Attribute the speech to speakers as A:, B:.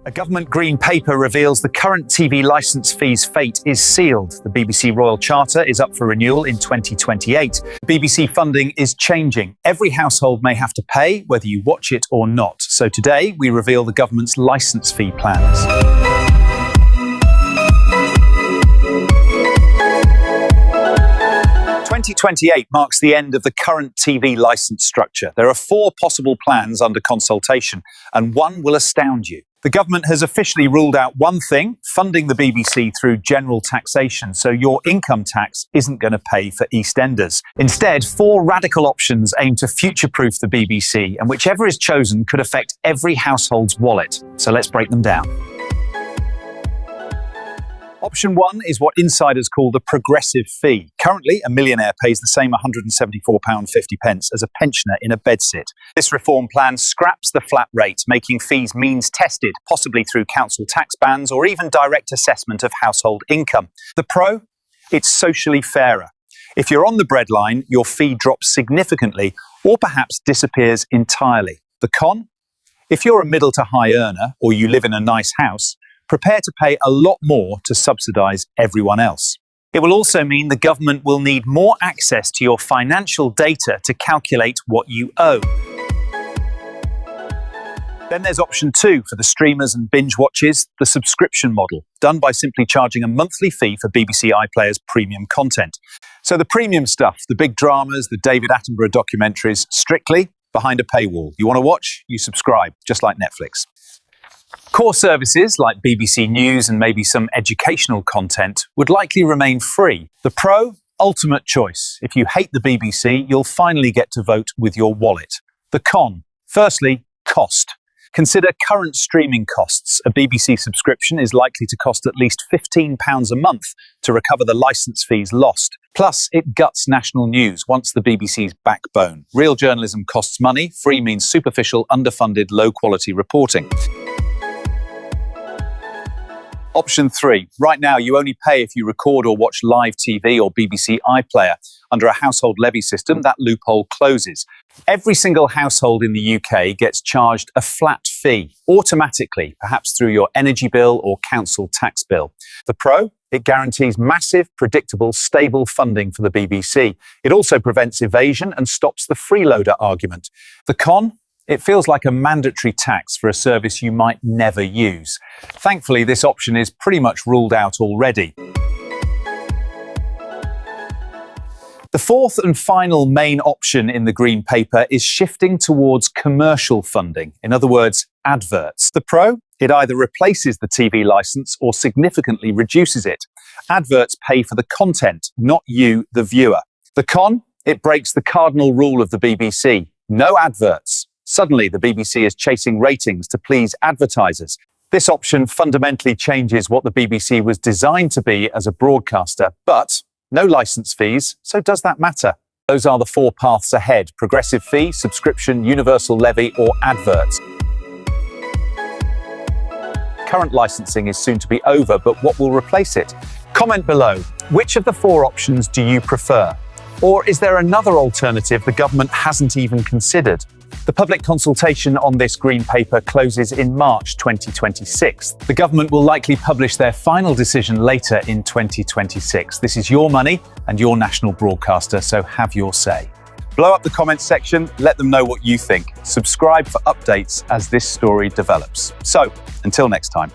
A: A government green paper reveals the current TV licence fees' fate is sealed. The BBC Royal Charter is up for renewal in 2028. BBC funding is changing. Every household may have to pay, whether you watch it or not. So today, we reveal the government's licence fee plans. 2028 marks the end of the current TV licence structure. There are 4 possible plans under consultation, and one will astound you. The government has officially ruled out one thing, funding the BBC through general taxation, so your income tax isn't going to pay for EastEnders. Instead, 4 radical options aim to future-proof the BBC, and whichever is chosen could affect every household's wallet. So let's break them down. Option 1 is what insiders call the progressive fee. Currently, a millionaire pays the same £174.50 as a pensioner in a bedsit. This reform plan scraps the flat rate, making fees means-tested, possibly through council tax bans or even direct assessment of household income. The pro? It's socially fairer. If you're on the breadline, your fee drops significantly or perhaps disappears entirely. The con? If you're a middle to high earner or you live in a nice house, prepare to pay a lot more to subsidise everyone else. It will also mean the government will need more access to your financial data to calculate what you owe. Then there's option 2 for the streamers and binge watchers, the subscription model, done by simply charging a monthly fee for BBC iPlayer's premium content. So the premium stuff, the big dramas, the David Attenborough documentaries, strictly behind a paywall. You want to watch? You subscribe, just like Netflix. Core services like BBC News and maybe some educational content would likely remain free. The pro? Ultimate choice. If you hate the BBC, you'll finally get to vote with your wallet. The con? Firstly, cost. Consider current streaming costs. A BBC subscription is likely to cost at least £15 a month to recover the licence fees lost. Plus, it guts national news, once the BBC's backbone. Real journalism costs money. Free means superficial, underfunded, low-quality reporting. Option 3. Right now, you only pay if you record or watch live TV or BBC iPlayer. Under a household levy system, that loophole closes. Every single household in the UK gets charged a flat fee, automatically, perhaps through your energy bill or council tax bill. The pro? It guarantees massive, predictable, stable funding for the BBC. It also prevents evasion and stops the freeloader argument. The con? It feels like a mandatory tax for a service you might never use. Thankfully, this option is pretty much ruled out already. The 4th and final main option in the Green Paper is shifting towards commercial funding, in other words, adverts. The pro? It either replaces the TV licence or significantly reduces it. Adverts pay for the content, not you, the viewer. The con? It breaks the cardinal rule of the BBC. No adverts. Suddenly, the BBC is chasing ratings to please advertisers. This option fundamentally changes what the BBC was designed to be as a broadcaster, but no licence fees, so does that matter? Those are the 4 paths ahead: progressive fee, subscription, universal levy, or adverts. Current licensing is soon to be over, but what will replace it? Comment below. Which of the 4 options do you prefer? Or is there another alternative the government hasn't even considered? The public consultation on this Green Paper closes in March 2026. The government will likely publish their final decision later in 2026. This is your money and your national broadcaster, so have your say. Blow up the comments section, let them know what you think. Subscribe for updates as this story develops. So, until next time.